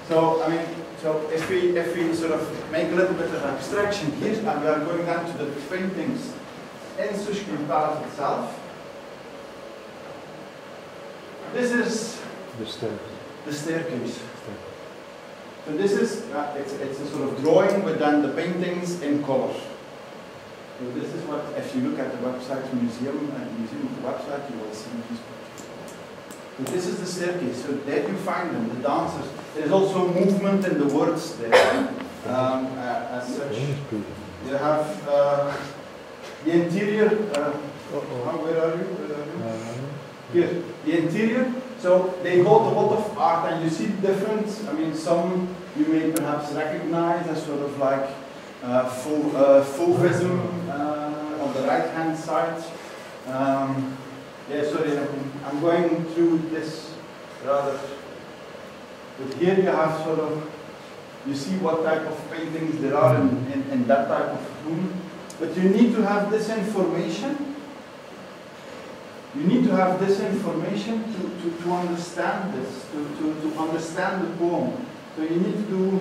So I mean, so if we sort of make a little bit of abstraction here, and we are going down to the paintings in Sushkin Palace itself. This is the stairs. The staircase. So this is it's a sort of drawing, but then the paintings in color. So this is what, if you look at the website museum website, you will see these pictures. So this is the staircase. So there you find them, the dancers. There's also movement in the words there. As such, you have the interior. Where are you? Here, the interior. So they hold a lot of art, and you see different. I mean, some you may perhaps recognize as sort of like Fauvism on the right-hand side. Yeah, sorry, I'm going through this rather. But here you have sort of, you see what type of paintings there are in that type of room. But you need to have this information. You need to have this information to understand this, to understand the poem. So you need to do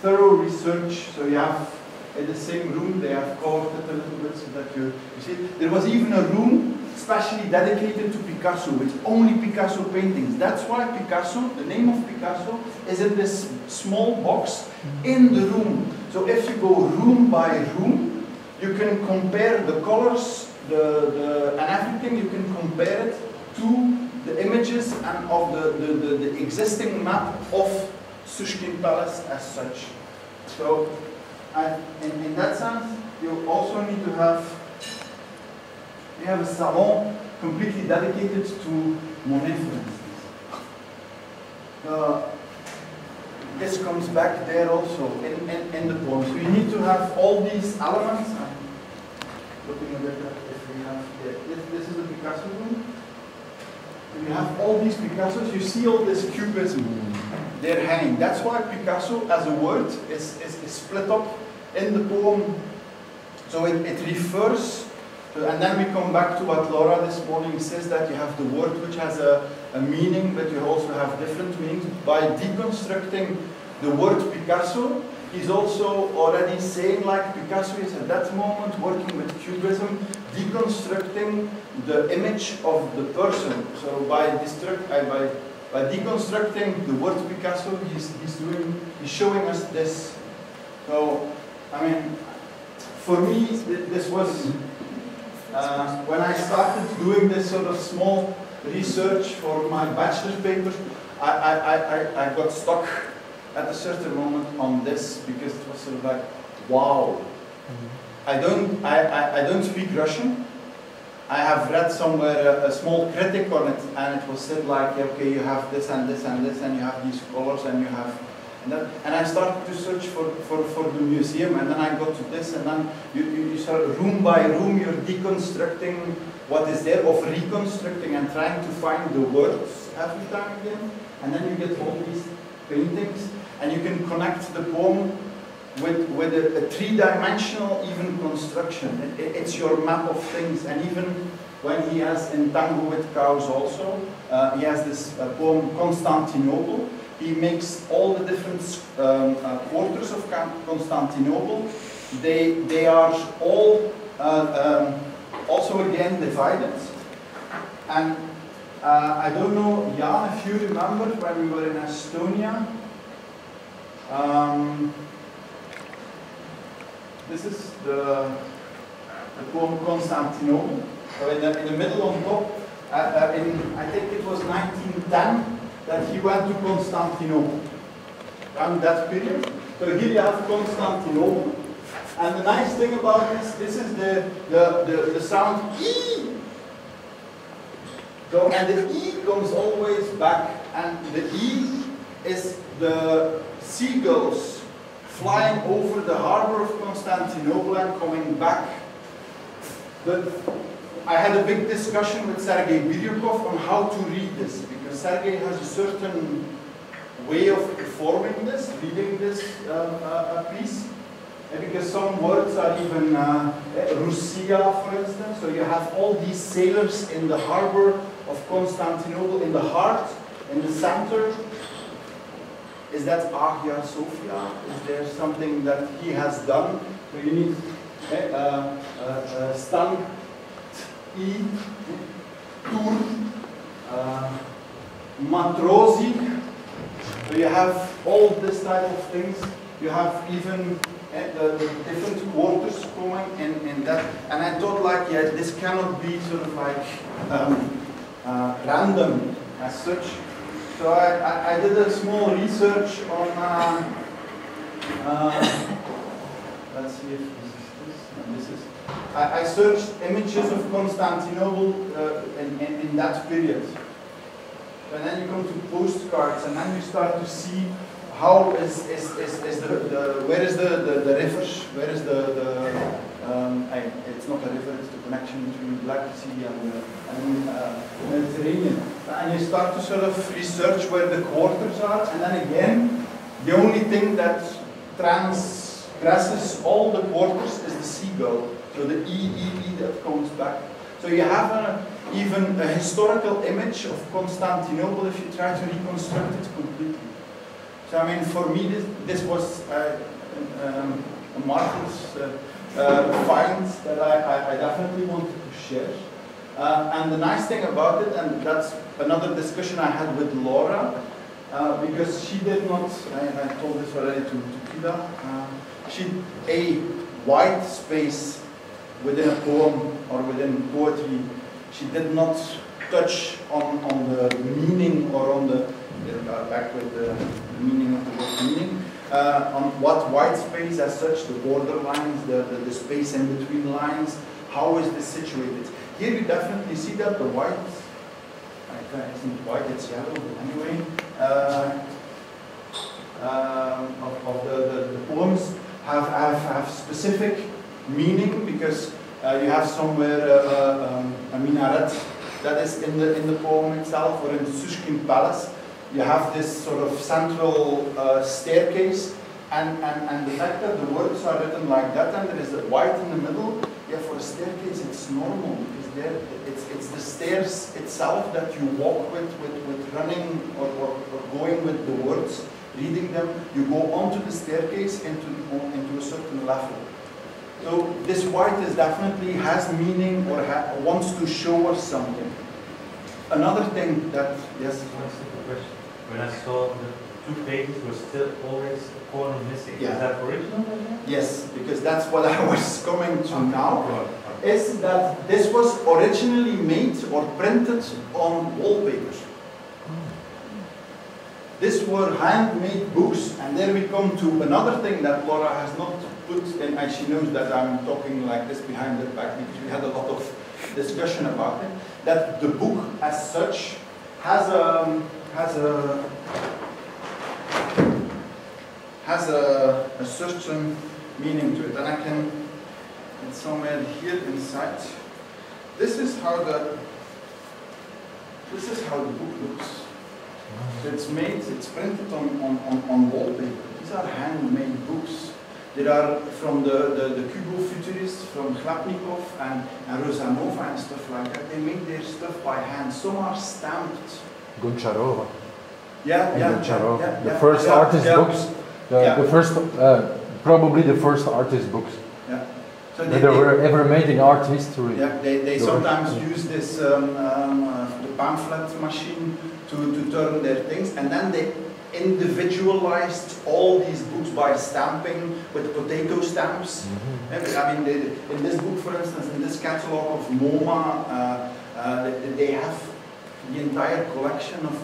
thorough research. So you have, in the same room, they have colored it a little bit so that you see. There was even a room specially dedicated to Picasso, with only Picasso paintings. That's why Picasso, the name of Picasso, is in this small box in the room. So if you go room by room, you can compare the colors, and everything. You can compare it to the images and of the existing map of Sushkin Palace as such. So, in that sense, you also need to have. We have a salon completely dedicated to Monet, for instance. This comes back there also in the poem. So you need to have all these elements. I'm looking at it if we have. Yeah, this is the Picasso room. So you have all these Picassos. You see all this cubism. They're hanging. That's why Picasso, as a word, is split up in the poem. So it refers. And then we come back to what Laura this morning says, that you have the word which has a meaning, but you also have different meanings. By deconstructing the word Picasso, he's also already saying, like Picasso is at that moment working with Cubism, deconstructing the image of the person. So by deconstructing the word Picasso, he's showing us this. So, I mean, for me, this was... when I started doing this sort of small research for my bachelor's papers, I got stuck at a certain moment on this because it was sort of like, wow. I don't speak Russian. I have read somewhere a small critic on it, and it was said like, okay, you have this and this and this, and you have these colors, and you have. And I started to search for the museum, and then I got to this, and then you start room by room, you're deconstructing what is there, of reconstructing and trying to find the words every time again, and then you get all these paintings, and you can connect the poem with a three-dimensional even construction. It's your map of things, and even when he has in Tango with Cows also, he has this poem Constantinople. He makes all the different quarters of Constantinople. They are all also again divided. And I don't know, Jan, if you remember when we were in Estonia. This is the poem Constantinople. So in the middle on top, I think it was 1910. That he went to Constantinople around that period. So here you have Constantinople, and the nice thing about this is the sound E. So and the E comes always back, and the E is the seagulls flying over the harbor of Constantinople and coming back. But I had a big discussion with Sergei Biryukov on how to read this, because Sergei has a certain way of performing this, reading this piece, and because some words are even Russia, for instance. So you have all these sailors in the harbor of Constantinople, in the heart, in the center, Is that Hagia Sophia? Is there something that he has done? So you need Stan, I, Tur, Matrosi. So you have all this type of things. You have even the different quarters coming in that. And I thought like, yeah, this cannot be sort of like random as such. So I did a small research on, let's see if this is this, and this is, I searched images of Constantinople in that period. And then you come to postcards, and then you start to see how is where is the rivers, where is it's not a river, it's the connection between Black Sea and Mediterranean. And you start to sort of research where the quarters are, and then again, the only thing that transgresses all the quarters is the seagull. So the E that comes back. So you have even a historical image of Constantinople if you try to reconstruct it completely. So I mean, for me, this was a marvelous find that I definitely wanted to share. And the nice thing about it, and that's another discussion I had with Laura, because she did not, I told this already to Kida, a white space within a poem or within poetry, she did not touch on the meaning or on the, back with the meaning of the word meaning, on what white space as such, the border lines, the space in between lines, how is this situated. Here you definitely see that the white, isn't white, it's yellow, but anyway, of the poems have specific meaning, because you have somewhere a minaret that is in the poem itself, or in the Sushkin Palace. You have this sort of central staircase, and the fact that the words are written like that, and there is a white in the middle, yeah, for a staircase it's normal, because there it's the stairs itself that you walk with running or going with the words, reading them. You go onto the staircase into a certain level. So this white is definitely has meaning or wants to show us something. Another thing that, yes? One simple question. When I saw the 2 pages were still always a corner missing, yeah. Is that original? Yes, because that's what I was coming to now. Is that this was originally made or printed on wallpapers. These were handmade books, and there we come to another thing that Laura has not put in, and she knows that I'm talking like this behind her back because we had a lot of discussion about it, that the book as such has a certain meaning to it, and I can, it's somewhere here inside. This is how the book looks. So it's printed on wallpaper. These are handmade books. There are from the Kubo-futurists, from Chlapnikov and Rozanova and stuff like that. They make their stuff by hand. Some are stamped. Goncharova. Yeah. The first artist books. The first, probably the first artist books. Yeah. So they were ever made in art history. Yeah, they sometimes use this the pamphlet machine to turn their things, and then they individualized all these books by stamping with potato stamps. Mm-hmm. I mean, in this book, for instance, in this catalog of MoMA, they have the entire collection of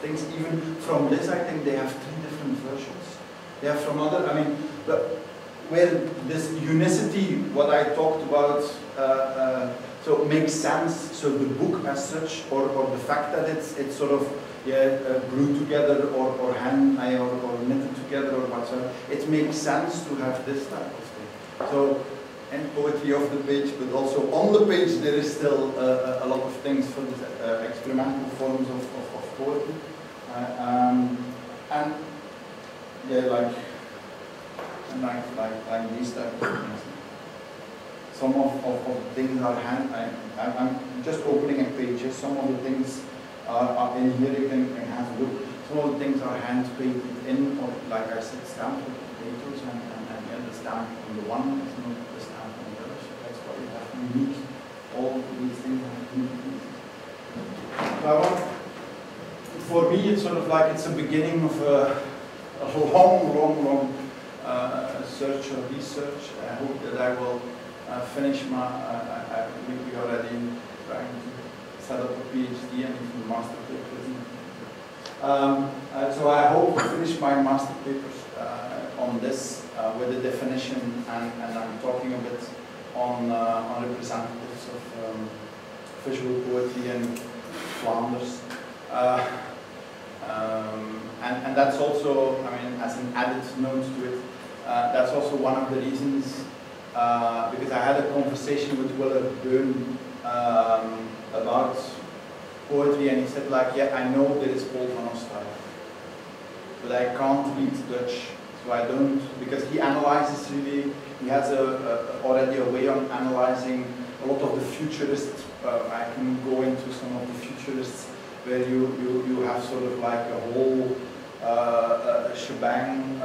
things. Even from this, I think they have 3 different versions. They have from other, I mean, where this unicity, what I talked about, so it makes sense. So the book as such, or the fact that it's sort of glued together or hand or knitted together or whatsoever, it makes sense to have this type of thing. So, and poetry off the page, but also on the page there is still a lot of things for the experimental forms of poetry, and yeah, like these type of things. Some of the things are hand. I'm just opening a page. Some of the things are in here. You can have a look. Some of the things are hand painted in, or like I said, stamped with potatoes, and yeah, the stamp on the one is not the stamp on the other. So that's why you have unique. All these things are unique. So I want, for me, it's sort of like it's a beginning of a long search or research. I hope that I will finish my. We already trying to set up a PhD and even master papers. So I hope to finish my master papers on this with the definition, and I'm talking a bit on representatives of visual poetry in Flanders. And that's also, I mean, as an added note to it, that's also one of the reasons, because I had a conversation with Willem Beun about poetry, and he said, like, yeah, I know there is Paul van Ostade, but I can't read Dutch, so I don't, because he analyzes really, he has already a way on analyzing a lot of the futurists. I can go into some of the futurists where you have sort of like a whole shebang,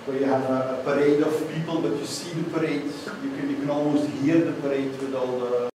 where you have a parade of people, but you see the parade, you can almost hear the parade with all the